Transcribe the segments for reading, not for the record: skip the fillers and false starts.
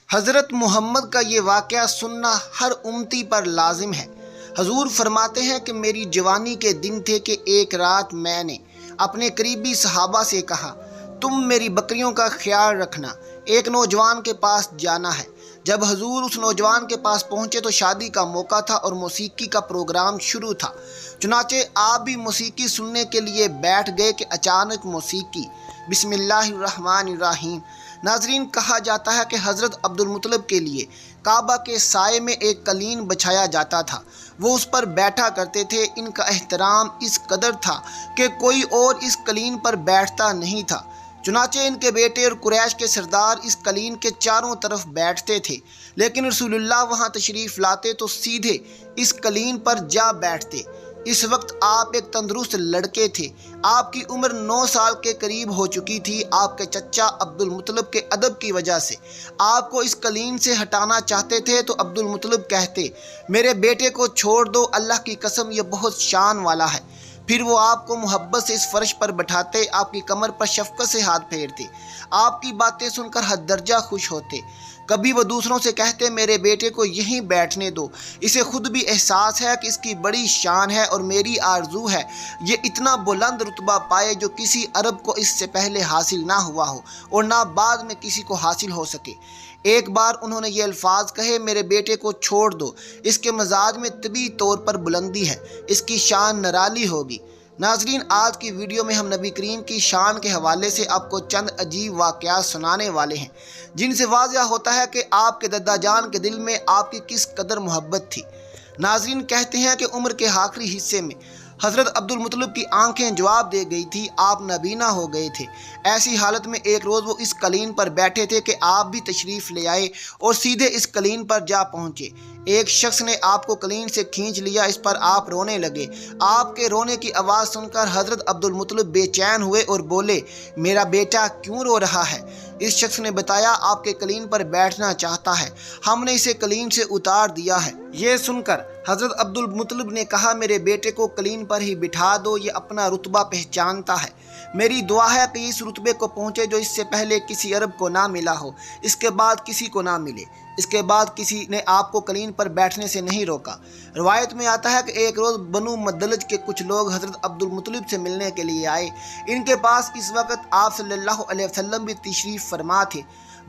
حضرت محمد کا یہ واقعہ سننا ہر امتی پر لازم ہے۔ حضور فرماتے ہیں کہ میری جوانی کے دن تھے کہ ایک رات میں نے اپنے قریبی صحابہ سے کہا، تم میری بکریوں کا خیال رکھنا، ایک نوجوان کے پاس جانا ہے۔ جب حضور اس نوجوان کے پاس پہنچے تو شادی کا موقع تھا اور موسیقی کا پروگرام شروع تھا۔ چنانچہ آپ بھی موسیقی سننے کے لیے بیٹھ گئے کہ اچانک موسیقی۔ بسم اللہ الرحمن الرحیم۔ ناظرین، کہا جاتا ہے کہ حضرت عبدالمطلب کے لیے کعبہ کے سائے میں ایک قلین بچھایا جاتا تھا، وہ اس پر بیٹھا کرتے تھے۔ ان کا احترام اس قدر تھا کہ کوئی اور اس قلین پر بیٹھتا نہیں تھا، چنانچہ ان کے بیٹے اور قریش کے سردار اس قلین کے چاروں طرف بیٹھتے تھے، لیکن رسول اللہ وہاں تشریف لاتے تو سیدھے اس قلین پر جا بیٹھتے۔ اس وقت آپ ایک تندرست لڑکے تھے، آپ کی عمر 9 سال کے قریب ہو چکی تھی۔ آپ کے چچا عبدالمطلب کے ادب کی وجہ سے آپ کو اس قلین سے ہٹانا چاہتے تھے تو عبدالمطلب کہتے، میرے بیٹے کو چھوڑ دو، اللہ کی قسم یہ بہت شان والا ہے۔ پھر وہ آپ کو محبت سے اس فرش پر بٹھاتے، آپ کی کمر پر شفقت سے ہاتھ پھیرتے، آپ کی باتیں سن کر حد درجہ خوش ہوتے۔ کبھی وہ دوسروں سے کہتے، میرے بیٹے کو یہیں بیٹھنے دو، اسے خود بھی احساس ہے کہ اس کی بڑی شان ہے اور میری آرزو ہے یہ اتنا بلند رتبہ پائے جو کسی عرب کو اس سے پہلے حاصل نہ ہوا ہو اور نہ بعد میں کسی کو حاصل ہو سکے۔ ایک بار انہوں نے یہ الفاظ کہے، میرے بیٹے کو چھوڑ دو، اس کے مزاج میں طبعی طور پر بلندی ہے، اس کی شان نرالی ہوگی۔ ناظرین، آج کی ویڈیو میں ہم نبی کریم کی شان کے حوالے سے آپ کو چند عجیب واقعات سنانے والے ہیں، جن سے واضح ہوتا ہے کہ آپ کے دادا جان کے دل میں آپ کی کس قدر محبت تھی۔ ناظرین، کہتے ہیں کہ عمر کے آخری حصے میں حضرت عبدالمطلب کی آنکھیں جواب دے گئی تھی، آپ نابینا ہو گئے تھے۔ ایسی حالت میں ایک روز وہ اس قلین پر بیٹھے تھے کہ آپ بھی تشریف لے آئے اور سیدھے اس قلین پر جا پہنچے۔ ایک شخص نے آپ کو قلین سے کھینچ لیا، اس پر آپ رونے لگے۔ آپ کے رونے کی آواز سن کر حضرت عبدالمطلب بے چین ہوئے اور بولے، میرا بیٹا کیوں رو رہا ہے؟ اس شخص نے بتایا، آپ کے قلین پر بیٹھنا چاہتا ہے، ہم نے اسے قلین سے اتار دیا ہے۔ یہ سن کر حضرت عبدالمطلب نے کہا، میرے بیٹے کو قلین پر ہی بٹھا دو، یہ اپنا رتبہ پہچانتا ہے۔ میری دعا ہے کہ اس رتبے کو پہنچے جو اس سے پہلے کسی عرب کو نہ ملا ہو، اس کے بعد کسی کو نہ ملے۔ اس کے بعد کسی نے آپ کو قلین پر بیٹھنے سے نہیں روکا۔ روایت میں آتا ہے کہ ایک روز بنو مدلج کے کچھ لوگ حضرت عبدالمطلب سے ملنے کے لیے آئے۔ ان کے پاس اس وقت آپ صلی اللہ علیہ وسلم بھی تشریف فرما تھے۔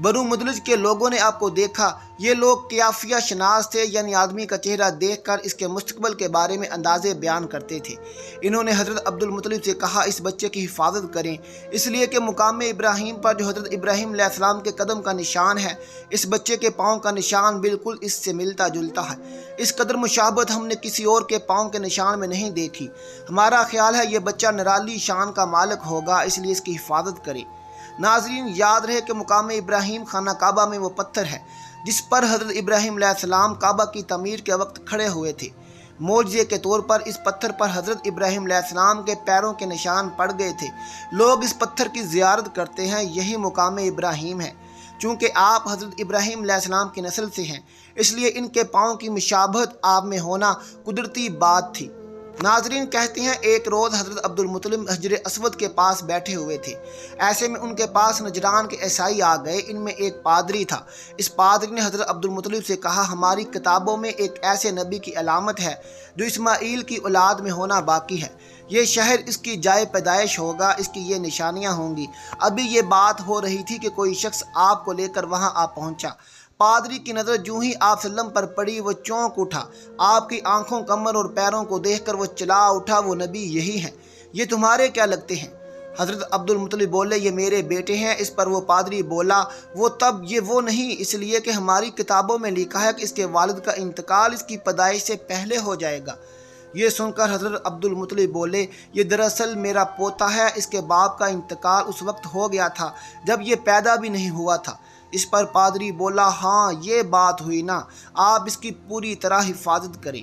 بنو مدلج کے لوگوں نے آپ کو دیکھا۔ یہ لوگ قیافیہ شناس تھے، یعنی آدمی کا چہرہ دیکھ کر اس کے مستقبل کے بارے میں اندازے بیان کرتے تھے۔ انہوں نے حضرت عبدالمطلب سے کہا، اس بچے کی حفاظت کریں، اس لیے کہ مقام ابراہیم پر جو حضرت ابراہیم علیہ السلام کے قدم کا نشان ہے، اس بچے کے پاؤں کا نشان بالکل اس سے ملتا جلتا ہے۔ اس قدر مشابہت ہم نے کسی اور کے پاؤں کے نشان میں نہیں دیکھی۔ ہمارا خیال ہے یہ بچہ نرالی شان کا مالک ہوگا، اس لیے اس کی حفاظت کریں۔ ناظرین، یاد رہے کہ مقام ابراہیم خانہ کعبہ میں وہ پتھر ہے جس پر حضرت ابراہیم علیہ السلام کعبہ کی تعمیر کے وقت کھڑے ہوئے تھے۔ معجزے کے طور پر اس پتھر پر حضرت ابراہیم علیہ السلام کے پیروں کے نشان پڑ گئے تھے۔ لوگ اس پتھر کی زیارت کرتے ہیں، یہی مقام ابراہیم ہے۔ چونکہ آپ حضرت ابراہیم علیہ السلام کی نسل سے ہیں، اس لیے ان کے پاؤں کی مشابہت آپ میں ہونا قدرتی بات تھی۔ ناظرین، کہتے ہیں ایک روز حضرت عبدالمطلب حجر اسود کے پاس بیٹھے ہوئے تھے۔ ایسے میں ان کے پاس نجران کے عیسائی آ گئے۔ ان میں ایک پادری تھا۔ اس پادری نے حضرت عبدالمطلب سے کہا، ہماری کتابوں میں ایک ایسے نبی کی علامت ہے جو اسماعیل کی اولاد میں ہونا باقی ہے۔ یہ شہر اس کی جائے پیدائش ہوگا، اس کی یہ نشانیاں ہوں گی۔ ابھی یہ بات ہو رہی تھی کہ کوئی شخص آپ کو لے کر وہاں آ پہنچا۔ پادری کی نظر جوں ہی آپ صلی اللہ علیہ وسلم پر پڑی، وہ چونک اٹھا۔ آپ کی آنکھوں، کمر اور پیروں کو دیکھ کر وہ چلا اٹھا، وہ نبی یہی ہیں، یہ تمہارے کیا لگتے ہیں؟ حضرت عبدالمطلب بولے، یہ میرے بیٹے ہیں۔ اس پر وہ پادری بولا، وہ نہیں، اس لیے کہ ہماری کتابوں میں لکھا ہے کہ اس کے والد کا انتقال اس کی پیدائش سے پہلے ہو جائے گا۔ یہ سن کر حضرت عبدالمطلب بولے، یہ دراصل میرا پوتا ہے، اس کے باپ کا انتقال اس وقت ہو گیا تھا جب یہ پیدا بھی نہیں ہوا تھا۔ اس پر پادری بولا، ہاں یہ بات ہوئی نا، آپ اس کی پوری طرح حفاظت کریں۔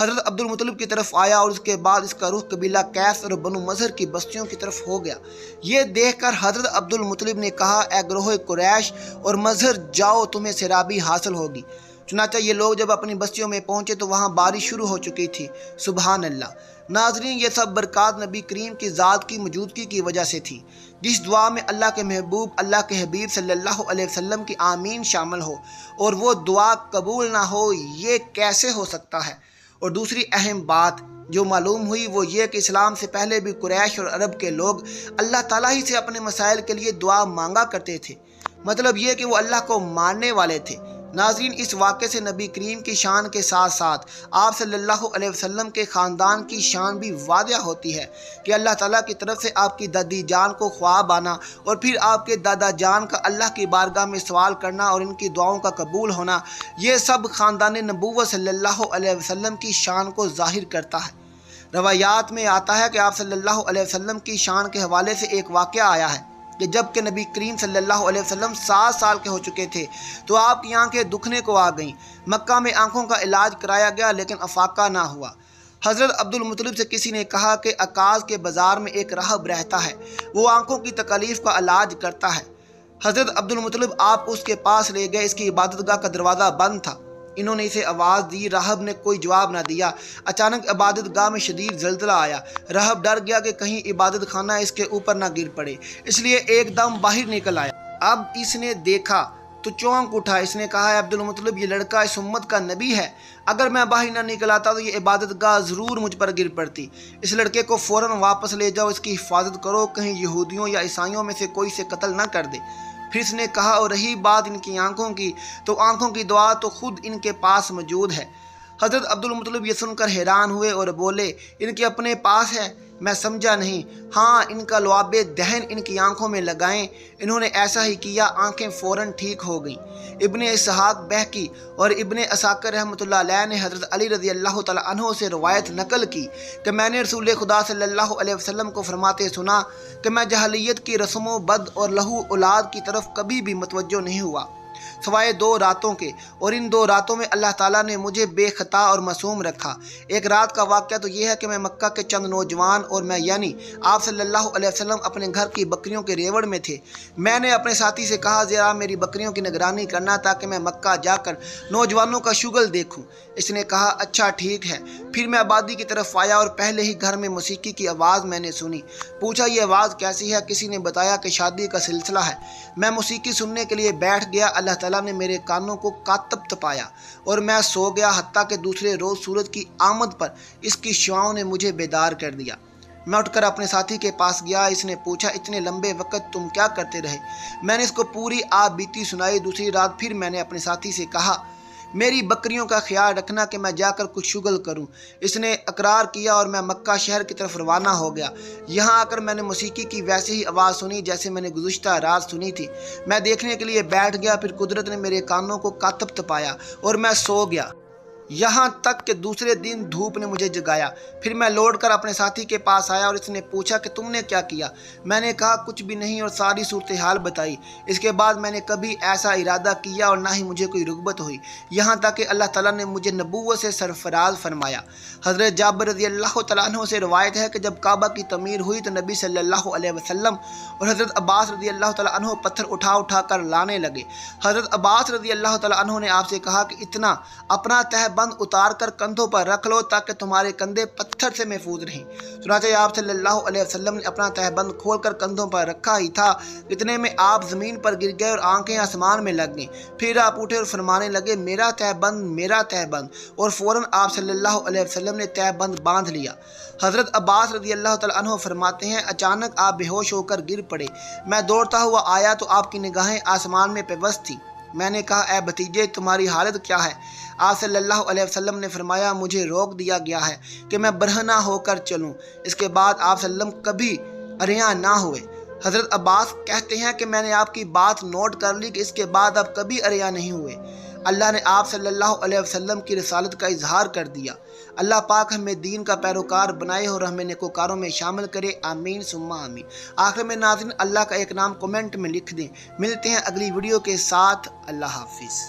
حضرت عبد المطلب کی طرف آیا اور اس کے بعد اس کا رخ قبیلہ کیس اور بنو مظہر کی بستیوں کی طرف ہو گیا۔ یہ دیکھ کر حضرت عبد المطلب نے کہا، اے گروہ قریش اور مظہر، جاؤ، تمہیں سیرابی حاصل ہوگی۔ چنانچہ یہ لوگ جب اپنی بستیوں میں پہنچے تو وہاں بارش شروع ہو چکی تھی۔ سبحان اللہ۔ ناظرین، یہ سب برکات نبی کریم کی ذات کی موجودگی کی وجہ سے تھی۔ جس دعا میں اللہ کے محبوب اللہ کے حبیب صلی اللہ علیہ وسلم کی آمین شامل ہو اور وہ دعا قبول نہ ہو، یہ کیسے ہو سکتا ہے؟ اور دوسری اہم بات جو معلوم ہوئی وہ یہ کہ اسلام سے پہلے بھی قریش اور عرب کے لوگ اللہ تعالیٰ ہی سے اپنے مسائل کے لیے دعا مانگا کرتے تھے، مطلب یہ کہ وہ اللہ کو ماننے والے تھے۔ ناظرین، اس واقعے سے نبی کریم کی شان کے ساتھ ساتھ آپ صلی اللہ علیہ وسلم کے خاندان کی شان بھی واضح ہوتی ہے کہ اللہ تعالیٰ کی طرف سے آپ کی دادی جان کو خواب آنا اور پھر آپ کے دادا جان کا اللہ کی بارگاہ میں سوال کرنا اور ان کی دعاؤں کا قبول ہونا، یہ سب خاندان نبوت صلی اللہ علیہ وسلم کی شان کو ظاہر کرتا ہے۔ روایات میں آتا ہے کہ آپ صلی اللہ علیہ وسلم کی شان کے حوالے سے ایک واقعہ آیا ہے کہ جب کہ نبی کریم صلی اللہ علیہ وسلم 7 سال کے ہو چکے تھے تو آپ کی آنکھیں دکھنے کو آ گئیں۔ مکہ میں آنکھوں کا علاج کرایا گیا لیکن افاقہ نہ ہوا۔ حضرت عبد المطلب سے کسی نے کہا کہ عکاظ کے بازار میں ایک راہب رہتا ہے، وہ آنکھوں کی تکالیف کا علاج کرتا ہے۔ حضرت عبد المطلب آپ اس کے پاس لے گئے۔ اس کی عبادت گاہ کا دروازہ بند تھا۔ انہوں نے اسے آواز دی، راہب نے کوئی جواب نہ دیا۔ اچانک عبادت گاہ میں شدید زلزلہ آیا۔ راہب ڈر گیا کہ کہیں عبادت خانہ اس کے اوپر نہ گر پڑے، اس لیے ایک دم باہر نکل آیا۔ اب اس نے دیکھا تو چونک اٹھا۔ اس نے کہا، عبد المطلب، یہ لڑکا اس امت کا نبی ہے، اگر میں باہر نہ نکل آتا تو یہ عبادت گاہ ضرور مجھ پر گر پڑتی۔ اس لڑکے کو فوراً واپس لے جاؤ، اس کی حفاظت کرو، کہیں یہودیوں یا عیسائیوں میں سے کوئی سے قتل نہ کر دے۔ پھر اس نے کہا، اور رہی بات ان کی آنکھوں کی، تو آنکھوں کی دعا تو خود ان کے پاس موجود ہے۔ حضرت عبد المطلب یہ سن کر حیران ہوئے اور بولے، ان کے اپنے پاس ہے؟ میں سمجھا نہیں۔ ہاں، ان کا لعاب دہن ان کی آنکھوں میں لگائیں۔ انہوں نے ایسا ہی کیا، آنکھیں فوراً ٹھیک ہو گئیں۔ ابن اسحاق بہقی اور ابن عساکر رحمۃ اللہ علیہ نے حضرت علی رضی اللہ تعالیٰ عنہ سے روایت نقل کی کہ میں نے رسول خدا صلی اللہ علیہ وسلم کو فرماتے سنا کہ میں جاہلیت کی رسم و بد اور لہو اولاد کی طرف کبھی بھی متوجہ نہیں ہوا سوائے 2 راتوں کے، اور ان 2 راتوں میں اللہ تعالیٰ نے مجھے بے خطا اور معصوم رکھا۔ ایک رات کا واقعہ تو یہ ہے کہ میں مکہ کے چند نوجوان اور میں یعنی آپ صلی اللہ علیہ وسلم اپنے گھر کی بکریوں کے ریوڑ میں تھے۔ میں نے اپنے ساتھی سے کہا، ذرا میری بکریوں کی نگرانی کرنا تاکہ میں مکہ جا کر نوجوانوں کا شغل دیکھوں۔ اس نے کہا، اچھا ٹھیک ہے۔ پھر میں آبادی کی طرف آیا اور پہلے ہی گھر میں موسیقی کی آواز میں نے سنی۔ پوچھا، یہ آواز کیسی ہے؟ کسی نے بتایا کہ شادی کا سلسلہ ہے۔ میں موسیقی سننے کے لیے بیٹھ گیا۔ اللہ تعالیٰ نے میرے کانوں کو کاتب تپایا اور میں سو گیا، حتیٰ کہ دوسرے روز سورج کی آمد پر اس کی شعاؤں نے مجھے بیدار کر دیا۔ میں اٹھ کر اپنے ساتھی کے پاس گیا۔ اس نے پوچھا، اتنے لمبے وقت تم کیا کرتے رہے؟ میں نے اس کو پوری آپ بیتی سنائی۔ دوسری رات پھر میں نے اپنے ساتھی سے کہا، میری بکریوں کا خیال رکھنا کہ میں جا کر کچھ شغل کروں۔ اس نے اقرار کیا اور میں مکہ شہر کی طرف روانہ ہو گیا۔ یہاں آ کر میں نے موسیقی کی ویسے ہی آواز سنی جیسے میں نے گزشتہ رات سنی تھی۔ میں دیکھنے کے لیے بیٹھ گیا، پھر قدرت نے میرے کانوں کو کاتب تپایا اور میں سو گیا، یہاں تک کہ دوسرے دن دھوپ نے مجھے جگایا۔ پھر میں لوٹ کر اپنے ساتھی کے پاس آیا اور اس نے پوچھا کہ تم نے کیا کیا؟ میں نے کہا، کچھ بھی نہیں، اور ساری صورتحال بتائی۔ اس کے بعد میں نے کبھی ایسا ارادہ کیا اور نہ ہی مجھے کوئی رغبت ہوئی، یہاں تک کہ اللہ تعالیٰ نے مجھے نبوت سے سرفراز فرمایا۔ حضرت جابر رضی اللہ تعالیٰ عنہ سے روایت ہے کہ جب کعبہ کی تعمیر ہوئی تو نبی صلی اللہ علیہ وسلم اور حضرت عباس رضی اللہ تعالیٰ عنہ پتھر اٹھا اٹھا کر لانے لگے۔ حضرت عباس رضی اللہ تعالیٰ عنہ نے آپ سے کہا کہ اتنا اپنا تہبند اتار کر کندھوں پر رکھ لو تاکہ تمہارے کندھے پتھر سے محفوظ رہیں۔ چنانچہ آپ صلی اللہ علیہ وسلم نے اپنا تہبند کھول کر کندھوں پر رکھا ہی تھا، اتنے میں آپ زمین پر گر گئے اور آنکھیں آسمان میں لگ گئیں۔ پھر آپ اٹھے اور فرمانے لگے، میرا تہبند، میرا تہبند، اور فوراً آپ صلی اللہ علیہ وسلم نے تہبند باندھ لیا۔ حضرت عباس رضی اللہ تعالیٰ عنہ فرماتے ہیں، اچانک آپ بے ہوش ہو کر گر پڑے۔ میں دوڑتا ہوا آیا تو آپ کی نگاہیں آسمان میں پیوست تھیں۔ میں نے کہا، اے بھتیجے، تمہاری حالت کیا ہے؟ آپ صلی اللہ علیہ وسلم نے فرمایا، مجھے روک دیا گیا ہے کہ میں برہنہ ہو کر چلوں۔ اس کے بعد آپ صلی اللہ علیہ وسلم کبھی عریاں نہ ہوئے۔ حضرت عباس کہتے ہیں کہ میں نے آپ کی بات نوٹ کر لی کہ اس کے بعد آپ کبھی عریاں نہیں ہوئے۔ اللہ نے آپ صلی اللہ علیہ وسلم کی رسالت کا اظہار کر دیا۔ اللہ پاک ہمیں دین کا پیروکار بنائے اور ہمیں نیکوکاروں میں شامل کرے، آمین ثم آمین۔ آخر میں ناظرین، اللہ کا ایک نام کمنٹ میں لکھ دیں۔ ملتے ہیں اگلی ویڈیو کے ساتھ، اللہ حافظ۔